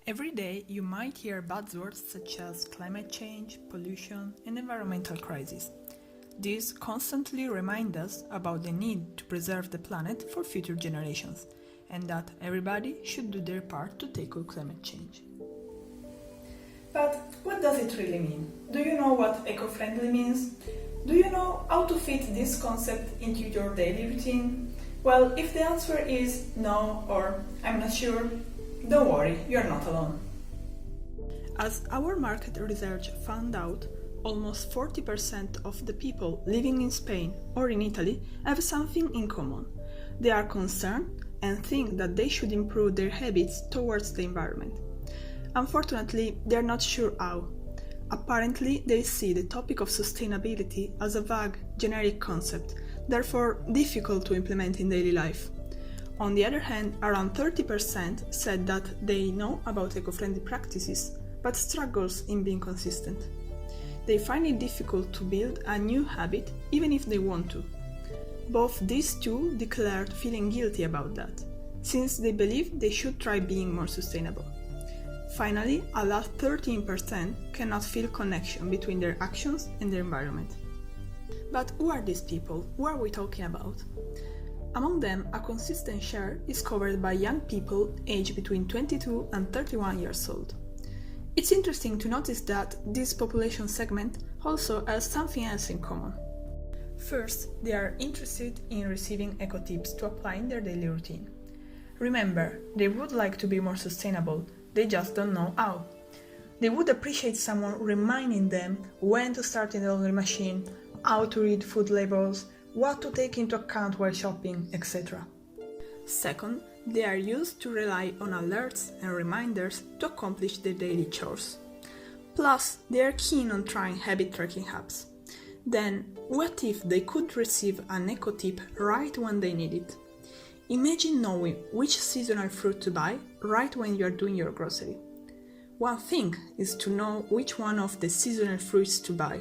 Every day you might hear buzzwords such as climate change, pollution, and environmental crisis. These constantly remind us about the need to preserve the planet for future generations, and that everybody should do their part to tackle climate change. But what does it really mean? Do you know what eco-friendly means? Do you know how to fit this concept into your daily routine? Well, if the answer is no or I'm not sure, don't worry, you're not alone. As our market research found out, almost 40% of the people living in Spain or in Italy have something in common. They are concerned and think that they should improve their habits towards the environment. Unfortunately, they are not sure how. Apparently, they see the topic of sustainability as a vague, generic concept, therefore difficult to implement in daily life. On the other hand, around 30% said that they know about eco-friendly practices, but struggles in being consistent. They find it difficult to build a new habit even if they want to. Both these two declared feeling guilty about that, since they believe they should try being more sustainable. Finally, a last 13% cannot feel connection between their actions and their environment. But who are these people? Who are we talking about? Among them, a consistent share is covered by young people aged between 22 and 31 years old. It's interesting to notice that this population segment also has something else in common. First, they are interested in receiving eco-tips to apply in their daily routine. Remember, they would like to be more sustainable, they just don't know how. They would appreciate someone reminding them when to start in the laundry machine, how to read food labels, what to take into account while shopping, etc. Second, they are used to rely on alerts and reminders to accomplish their daily chores. Plus, they are keen on trying habit tracking apps. Then, what if they could receive an eco-tip right when they need it? Imagine knowing which seasonal fruit to buy right when you are doing your grocery. One thing is to know which one of the seasonal fruits to buy.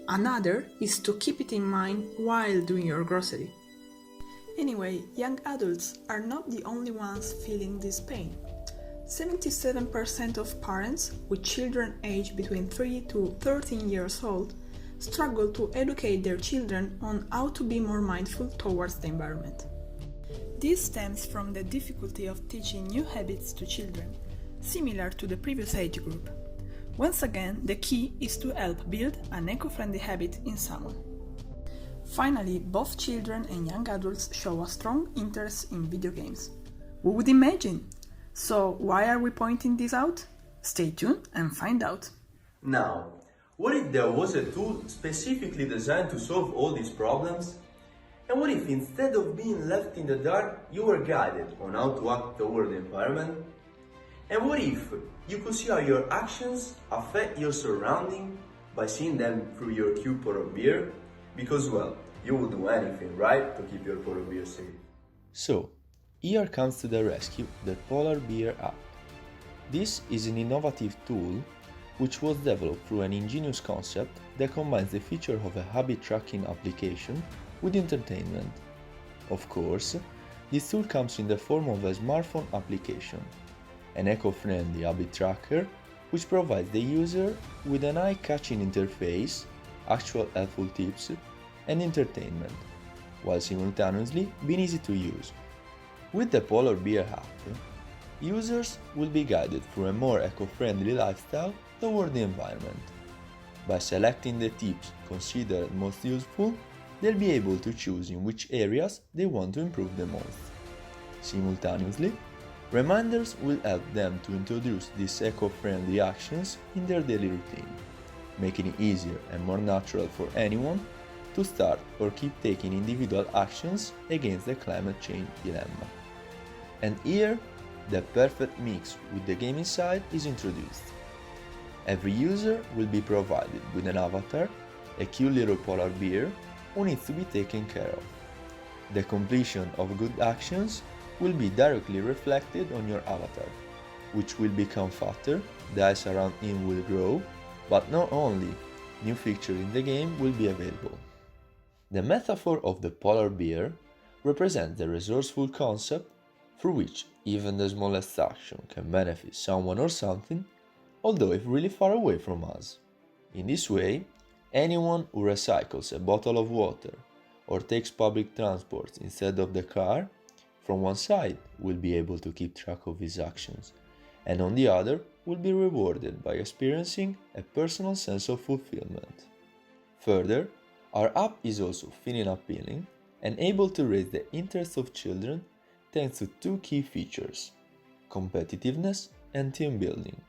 Another is to keep it in mind while doing your grocery. Anyway, young adults are not the only ones feeling this pain. 77% of parents with children aged between 3 to 13 years old struggle to educate their children on how to be more mindful towards the environment. This stems from the difficulty of teaching new habits to children, similar to the previous age group. Once again, the key is to help build an eco-friendly habit in someone. Finally, both children and young adults show a strong interest in video games. Who would imagine? So, why are we pointing this out? Stay tuned and find out. Now, what if there was a tool specifically designed to solve all these problems? And what if instead of being left in the dark, you were guided on how to act toward the environment? And what if you could see how your actions affect your surrounding by seeing them through your cute polar bear? Because, well, you would do anything, right, to keep your polar bear safe. So, here comes to the rescue the Polar Bear app. This is an innovative tool which was developed through an ingenious concept that combines the feature of a habit tracking application with entertainment. Of course, this tool comes in the form of a smartphone application, an eco-friendly habit tracker which provides the user with an eye-catching interface, actual helpful tips, and entertainment, while simultaneously being easy to use. With the Polar Bear app, users will be guided through a more eco-friendly lifestyle toward the environment. By selecting the tips considered most useful, they'll be able to choose in which areas they want to improve the most. Simultaneously, reminders will help them to introduce these eco-friendly actions in their daily routine, making it easier and more natural for anyone to start or keep taking individual actions against the climate change dilemma. And here, the perfect mix with the game inside is introduced. Every user will be provided with an avatar, a cute little polar bear, who needs to be taken care of. The completion of good actions will be directly reflected on your avatar, which will become fatter, the eyes around him will grow, but not only, new features in the game will be available. The metaphor of the polar bear represents the resourceful concept through which even the smallest action can benefit someone or something, although if really far away from us. In this way, anyone who recycles a bottle of water or takes public transport instead of the car, from one side will be able to keep track of his actions, and on the other will be rewarded by experiencing a personal sense of fulfillment. Further, our app is also thin and appealing and able to raise the interest of children thanks to two key features: competitiveness and team building.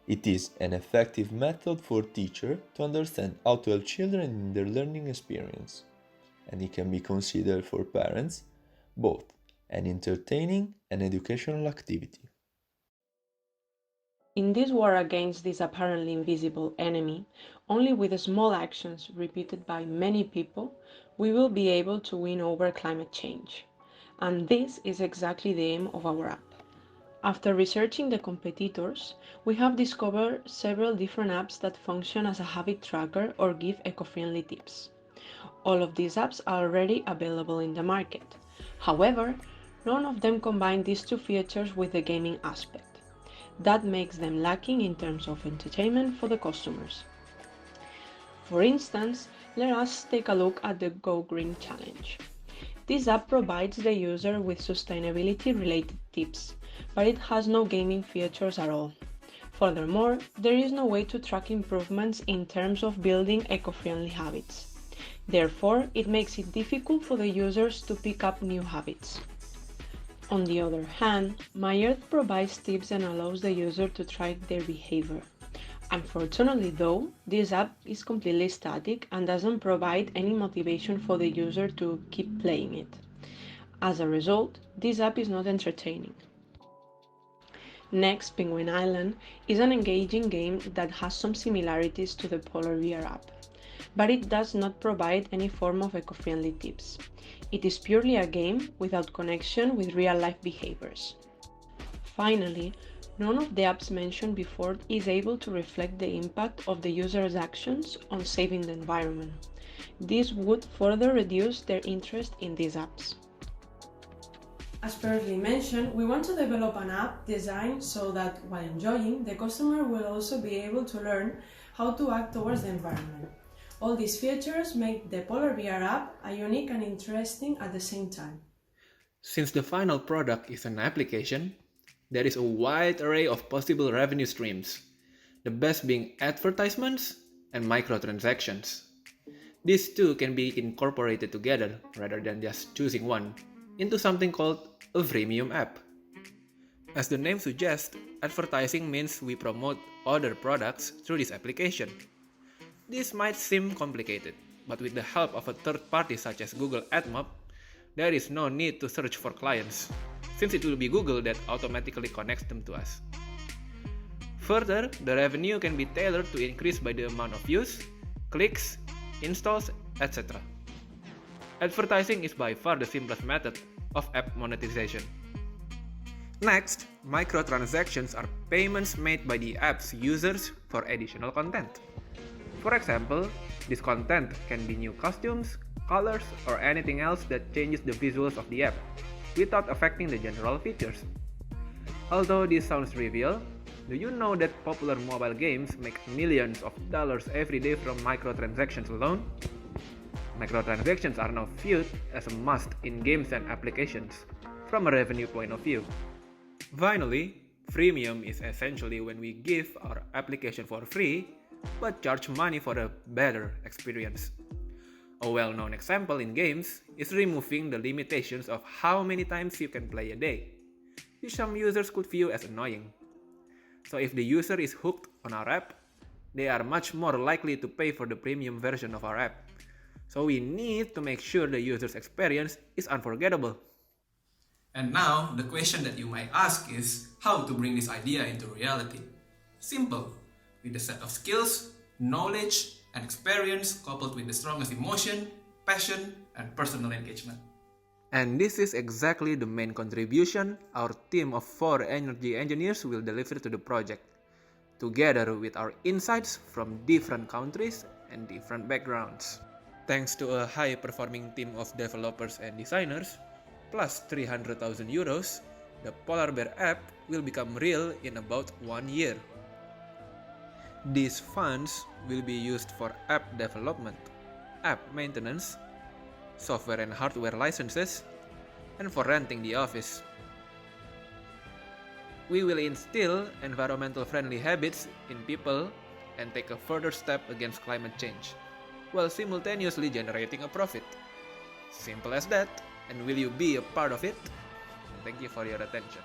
It is an effective method for teachers to understand how to help children in their learning experience, and it can be considered for parents both an entertaining and educational activity. In this war against this apparently invisible enemy, only with small actions repeated by many people, we will be able to win over climate change. And this is exactly the aim of our app. After researching the competitors, we have discovered several different apps that function as a habit tracker or give eco-friendly tips. All of these apps are already available in the market. However, none of them combine these two features with the gaming aspect. That makes them lacking in terms of entertainment for the customers. For instance, let us take a look at the Go Green Challenge. This app provides the user with sustainability-related tips, but it has no gaming features at all. Furthermore, there is no way to track improvements in terms of building eco-friendly habits. Therefore, it makes it difficult for the users to pick up new habits. On the other hand, My Earth provides tips and allows the user to track their behavior. Unfortunately though, this app is completely static and doesn't provide any motivation for the user to keep playing it. As a result, this app is not entertaining. Next, Penguin Island is an engaging game that has some similarities to the Polar Bear app, but it does not provide any form of eco-friendly tips. It is purely a game without connection with real-life behaviors. Finally, none of the apps mentioned before is able to reflect the impact of the user's actions on saving the environment. This would further reduce their interest in these apps. As previously mentioned, we want to develop an app designed so that, while enjoying, the customer will also be able to learn how to act towards the environment. All these features make the Polar VR app a unique and interesting at the same time. Since the final product is an application, there is a wide array of possible revenue streams, the best being advertisements and microtransactions. These two can be incorporated together rather than just choosing one into something called a freemium app. As the name suggests, advertising means we promote other products through this application. This might seem complicated, but with the help of a third party such as Google AdMob, there is no need to search for clients, since it will be Google that automatically connects them to us. Further, the revenue can be tailored to increase by the amount of views, clicks, installs, etc. Advertising is by far the simplest method of app monetization. Next, microtransactions are payments made by the app's users for additional content. For example, this content can be new costumes, colors, or anything else that changes the visuals of the app, without affecting the general features. Although this sounds trivial, do you know that popular mobile games make millions of dollars every day from microtransactions alone? Microtransactions are now viewed as a must in games and applications, from a revenue point of view. Finally, freemium is essentially when we give our application for free, but charge money for a better experience. A well-known example in games is removing the limitations of how many times you can play a day, which some users could view as annoying. So if the user is hooked on our app, they are much more likely to pay for the premium version of our app. So we need to make sure the user's experience is unforgettable. And now, the question that you might ask is how to bring this idea into reality. Simple. With a set of skills, knowledge, and experience coupled with the strongest emotion, passion, and personal engagement. And this is exactly the main contribution our team of 4 energy engineers will deliver to the project, together with our insights from different countries and different backgrounds. Thanks to a high-performing team of developers and designers, plus 300,000 euros, The Polar Bear app will become real in about 1 year. These funds will be used for app development, app maintenance, software and hardware licenses, and for renting the office. We will instill environmental friendly habits in people and take a further step against climate change, while simultaneously generating a profit. Simple as that, and will you be a part of it? Thank you for your attention.